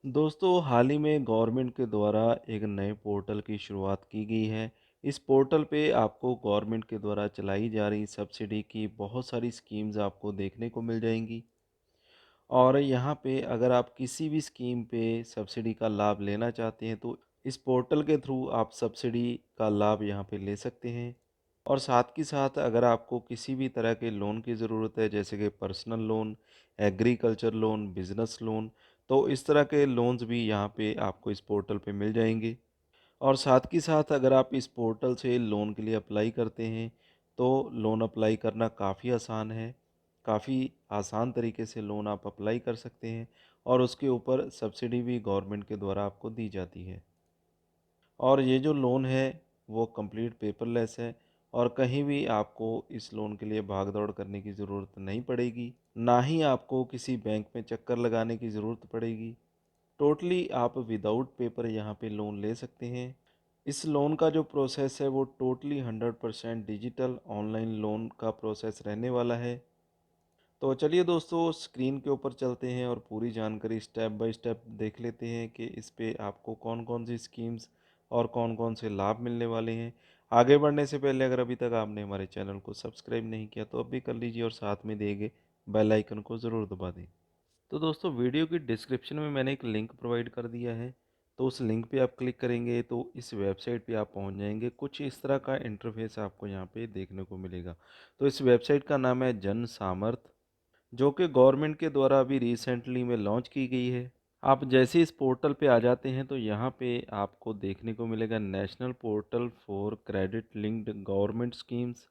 दोस्तों, हाल ही में गवर्नमेंट के द्वारा एक नए पोर्टल की शुरुआत की गई है। इस पोर्टल पे आपको गवर्नमेंट के द्वारा चलाई जा रही सब्सिडी की बहुत सारी स्कीम्स आपको देखने को मिल जाएंगी। और यहाँ पे अगर आप किसी भी स्कीम पे सब्सिडी का लाभ लेना चाहते हैं तो इस पोर्टल के थ्रू आप सब्सिडी का लाभ यहाँ पे ले सकते हैं। और साथ के साथ अगर आपको किसी भी तरह के लोन की ज़रूरत है, जैसे कि personal loan, agriculture loan, business loan, तो इस तरह के लोन्स भी यहाँ पे आपको इस पोर्टल पे मिल जाएंगे। और साथ के साथ अगर आप इस पोर्टल से लोन के लिए अप्लाई करते हैं तो लोन अप्लाई करना काफ़ी आसान है। काफ़ी आसान तरीके से लोन आप अप्लाई कर सकते हैं और उसके ऊपर सब्सिडी भी गवर्नमेंट के द्वारा आपको दी जाती है। और ये जो लोन है वो कंप्लीट पेपरलेस है और कहीं भी आपको इस लोन के लिए भाग दौड़ करने की ज़रूरत नहीं पड़ेगी, ना ही आपको किसी बैंक में चक्कर लगाने की ज़रूरत पड़ेगी। टोटली आप विदाउट पेपर यहाँ पे लोन ले सकते हैं। इस लोन का जो प्रोसेस है वो टोटली 100% डिजिटल ऑनलाइन लोन का प्रोसेस रहने वाला है। तो चलिए दोस्तों, स्क्रीन के ऊपर चलते हैं और पूरी जानकारी स्टेप बाय स्टेप देख लेते हैं कि इस पे आपको कौन कौन सी स्कीम्स और कौन कौन से लाभ मिलने वाले हैं। आगे बढ़ने से पहले अगर अभी तक आपने हमारे चैनल को सब्सक्राइब नहीं किया तो अभी कर लीजिए और साथ में दिए गए बेल आइकन को ज़रूर दबा दें। तो दोस्तों, वीडियो की डिस्क्रिप्शन में मैंने एक लिंक प्रोवाइड कर दिया है। तो उस लिंक पे आप क्लिक करेंगे तो इस वेबसाइट पे आप पहुंच जाएंगे। कुछ इस तरह का इंटरफेस आपको यहाँ पे देखने को मिलेगा। तो इस वेबसाइट का नाम है जन सामर्थ, जो कि गवर्नमेंट के द्वारा अभी रिसेंटली में लॉन्च की गई है। आप जैसे इस पोर्टल पे आ जाते हैं तो यहाँ पे आपको देखने को मिलेगा national portal for credit linked government schemes.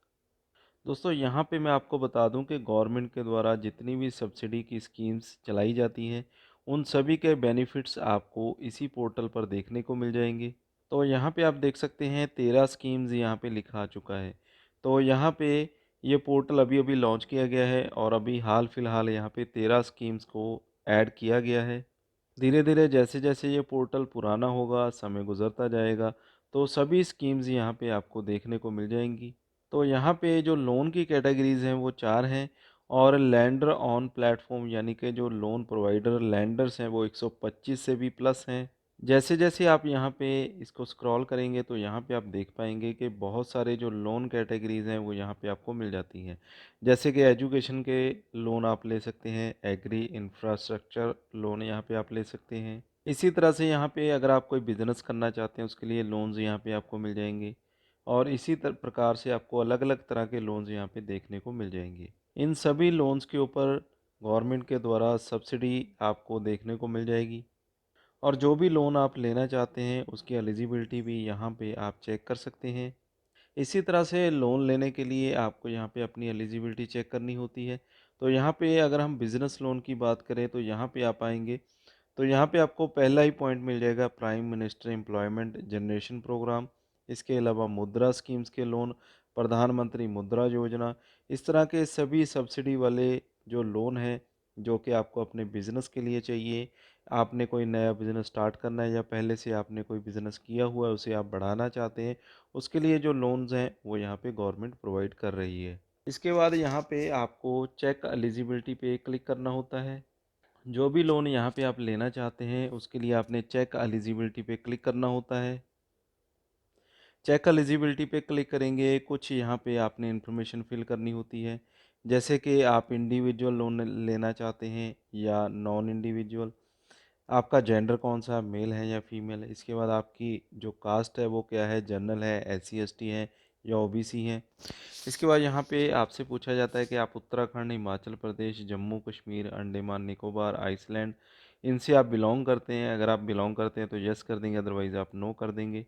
दोस्तों, यहाँ पे मैं आपको बता दूं कि गवर्नमेंट के द्वारा जितनी भी सब्सिडी की स्कीम्स चलाई जाती हैं उन सभी के बेनिफिट्स आपको इसी पोर्टल पर देखने को मिल जाएंगे। तो यहाँ पे आप देख सकते हैं 13 स्कीम्स यहाँ पे लिखा आ चुका है। तो यहाँ पे ये पोर्टल अभी अभी लॉन्च किया गया है और अभी हाल फिलहाल यहाँ पे 13 स्कीम्स को ऐड किया गया है। धीरे धीरे जैसे जैसे ये पोर्टल पुराना होगा, समय गुजरता जाएगा, तो सभी स्कीम्स यहाँ पे आपको देखने को मिल जाएंगी। तो यहाँ पे जो लोन की कैटेगरीज हैं वो 4 हैं। और लैंडर ऑन प्लेटफॉर्म यानी कि जो लोन प्रोवाइडर लैंडर्स हैं वो 125 से भी प्लस हैं। जैसे जैसे आप यहाँ पे इसको स्क्रॉल करेंगे तो यहाँ पे आप देख पाएंगे कि बहुत सारे जो लोन कैटेगरीज हैं वो यहाँ पे आपको मिल जाती हैं। जैसे कि एजुकेशन के लोन आप ले सकते हैं, एग्री इंफ्रास्ट्रक्चर लोन यहाँ पे आप ले सकते हैं। इसी तरह से यहाँ पे अगर आप कोई बिजनेस करना चाहते हैं उसके लिए लोन्स यहाँ पे आपको मिल जाएंगे। और इसी प्रकार से आपको अलग अलग तरह के लोन्स यहाँ पे देखने को मिल जाएंगे। इन सभी लोन्स के ऊपर गवर्नमेंट के द्वारा सब्सिडी आपको देखने को मिल जाएगी। और जो भी लोन आप लेना चाहते हैं उसकी एलिजिबिलिटी भी यहाँ पे आप चेक कर सकते हैं। इसी तरह से लोन लेने के लिए आपको यहाँ पे अपनी एलिजिबिलिटी चेक करनी होती है। तो यहाँ पे अगर हम बिज़नेस लोन की बात करें तो यहाँ पे आप आएंगे तो यहाँ पे आपको पहला ही पॉइंट मिल जाएगा prime minister employment generation programme. इसके अलावा मुद्रा स्कीम्स के लोन, प्रधानमंत्री मुद्रा योजना, इस तरह के सभी सब्सिडी वाले जो लोन हैं जो कि आपको अपने बिजनेस के लिए चाहिए। आपने कोई नया बिजनेस स्टार्ट करना है या पहले से आपने कोई बिजनेस किया हुआ है उसे आप बढ़ाना चाहते हैं, उसके लिए जो लोन्स हैं वो यहाँ पे गवर्नमेंट प्रोवाइड कर रही है। इसके बाद यहाँ पे आपको चेक एलिजिबिलिटी पे क्लिक करना होता है। जो भी लोन यहाँ पे आप लेना चाहते हैं उसके लिए आपने चेक एलिजिबिलिटी पे क्लिक करना होता है। चेक एलिजिबिलिटी पे क्लिक करेंगे, कुछ यहाँ पे आपने इन्फॉर्मेशन फिल करनी होती है। जैसे कि आप इंडिविजुअल लोन लेना चाहते हैं या नॉन इंडिविजुअल, आपका जेंडर कौन सा, मेल है या फीमेल है, इसके बाद आपकी जो कास्ट है वो क्या है, जनरल है, एससी एसटी है या ओबीसी है। इसके बाद यहाँ पे आपसे पूछा जाता है कि आप उत्तराखंड, हिमाचल प्रदेश, जम्मू कश्मीर, अंडमान निकोबार, आइसलैंड, इनसे आप बिलोंग करते हैं। अगर आप बिलोंग करते हैं तो यस कर देंगे, अदरवाइज़ आप नो कर देंगे।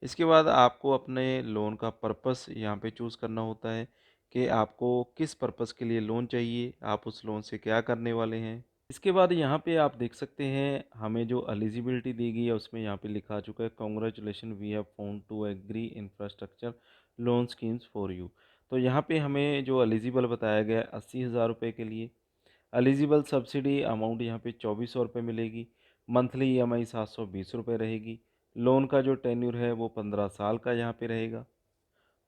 इसके बाद आपको अपने लोन का पर्पस यहाँ पे चूज़ करना होता है कि आपको किस पर्पस के लिए लोन चाहिए, आप उस लोन से क्या करने वाले हैं। इसके बाद यहाँ पे आप देख सकते हैं हमें जो एलिजिबिलिटी दी गई है उसमें यहाँ पे लिखा आ चुका है congratulation we have found two agri infrastructure loan schemes for you. तो यहाँ पे हमें जो एलिजिबल बताया गया है 80,000 रुपये के लिए। एलिजिबल सब्सिडी अमाउंट यहाँ पे 2400 रुपये मिलेगी। मंथली ईएमआई 720 रुपये रहेगी। लोन का जो टेन्यूर है वो 15 साल का यहाँ पे रहेगा।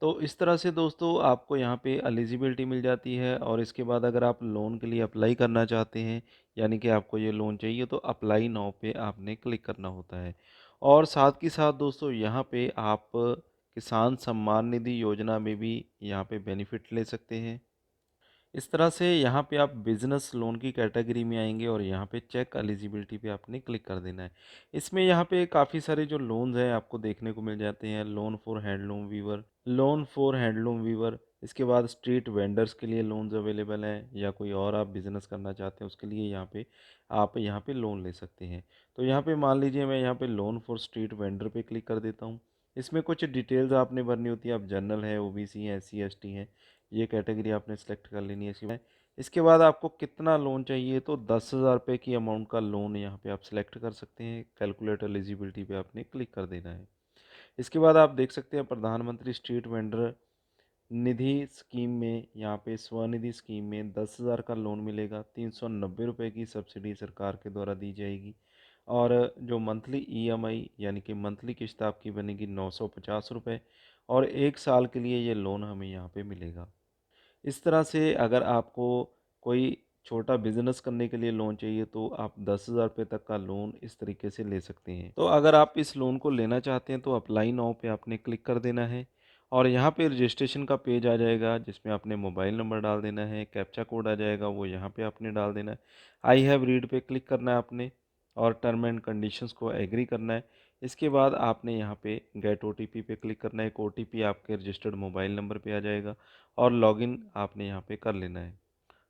तो इस तरह से दोस्तों आपको यहाँ पे एलिजिबिलिटी मिल जाती है और इसके बाद अगर आप लोन के लिए अप्लाई करना चाहते हैं, यानी कि आपको ये लोन चाहिए, तो अप्लाई नाउ पे आपने क्लिक करना होता है। और साथ के साथ दोस्तों यहाँ पे आप किसान सम्मान निधि योजना में भी यहाँ पे बेनिफिट ले सकते हैं। इस तरह से यहाँ पे आप बिज़नेस लोन की कैटेगरी में आएँगे और यहाँ पे चेक एलिजिबिलिटी पे आपने क्लिक कर देना है। इसमें यहाँ पे काफ़ी सारे जो लोन्स हैं आपको देखने को मिल जाते हैं। लोन फॉर हैंडलूम वीवर, इसके बाद स्ट्रीट वेंडर्स के लिए लोन्स अवेलेबल हैं, या कोई और आप बिज़नेस करना चाहते हैं उसके लिए आप यहाँ पे लोन ले सकते हैं। तो यहाँ पे मान लीजिए मैं यहाँ पे लोन फॉर स्ट्रीट वेंडर पे क्लिक कर देता हूँ। इसमें कुछ डिटेल्स आपने भरनी होती है, आप जनरल है, ओबीसी हैं, एससी एसटी हैं, ये कैटेगरी आपने सेलेक्ट कर लेनी है। इसके बाद आपको कितना लोन चाहिए, तो 10,000 रुपये की अमाउंट का लोन यहाँ पे आप सिलेक्ट कर सकते हैं। कैलकुलेट एलिजिबिलिटी पे आपने क्लिक कर देना है। इसके बाद आप देख सकते हैं प्रधानमंत्री स्ट्रीट वेंडर निधि स्कीम में, यहाँ पे स्वनिधि स्कीम में 10,000 का लोन मिलेगा। 390 रुपये की सब्सिडी सरकार के द्वारा दी जाएगी। और जो मंथली ईएमआई यानी कि मंथली किस्त आपकी बनेगी 950 रुपये, और 1 साल के लिए ये लोन हमें यहाँ पे मिलेगा। इस तरह से अगर आपको कोई छोटा बिज़नेस करने के लिए लोन चाहिए तो आप 10,000 रुपये तक का लोन इस तरीके से ले सकते हैं। तो अगर आप इस लोन को लेना चाहते हैं तो अप्लाई नाउ पे आपने क्लिक कर देना है और यहाँ पे रजिस्ट्रेशन का पेज आ जाएगा जिसमें आपने मोबाइल नंबर डाल देना है, कैप्चा कोड आ जाएगा वो यहाँ पे आपने डाल देना है। आई हैव रीड पे क्लिक करना है आपने और टर्म एंड कंडीशंस को एग्री करना है। इसके बाद आपने यहाँ पे गेट ओटीपी पे क्लिक करना है। एक ओटीपी आपके रजिस्टर्ड मोबाइल नंबर पे आ जाएगा और लॉगिन आपने यहाँ पे कर लेना है।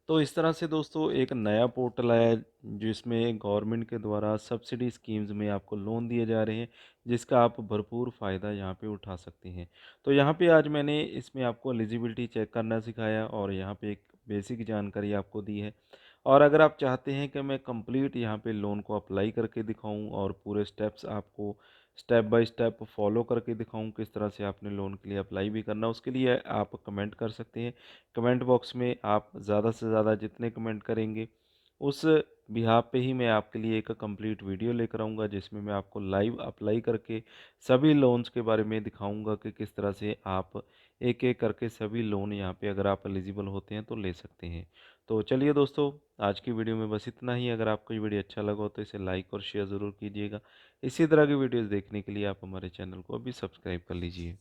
तो इस तरह से दोस्तों एक नया पोर्टल आया है जिसमें गवर्नमेंट के द्वारा सब्सिडी स्कीम्स में आपको लोन दिए जा रहे हैं, जिसका आप भरपूर फ़ायदा यहाँ पे उठा सकते हैं। तो यहाँ पे आज मैंने इसमें आपको एलिजिबिलिटी चेक करना सिखाया और यहाँ पे एक बेसिक जानकारी आपको दी है। और अगर आप चाहते हैं कि मैं कंप्लीट यहाँ पे लोन को अप्लाई करके दिखाऊं और पूरे स्टेप्स आपको स्टेप बाय स्टेप फॉलो करके दिखाऊं किस तरह से आपने लोन के लिए अप्लाई भी करना, उसके लिए आप कमेंट कर सकते हैं। कमेंट बॉक्स में आप ज़्यादा से ज़्यादा जितने कमेंट करेंगे उस बिहाफ पे ही मैं आपके लिए एक कंप्लीट वीडियो लेकर आऊँगा जिसमें मैं आपको लाइव अप्लाई करके सभी लोन्स के बारे में दिखाऊँगा कि किस तरह से आप एक एक करके सभी लोन यहाँ पे अगर आप एलिजिबल होते हैं तो ले सकते हैं। तो चलिए दोस्तों, आज की वीडियो में बस इतना ही। अगर आपको ये वीडियो अच्छा लगा हो तो इसे लाइक और शेयर ज़रूर कीजिएगा। इसी तरह की वीडियोज़ देखने के लिए आप हमारे चैनल को अभी सब्सक्राइब कर लीजिए।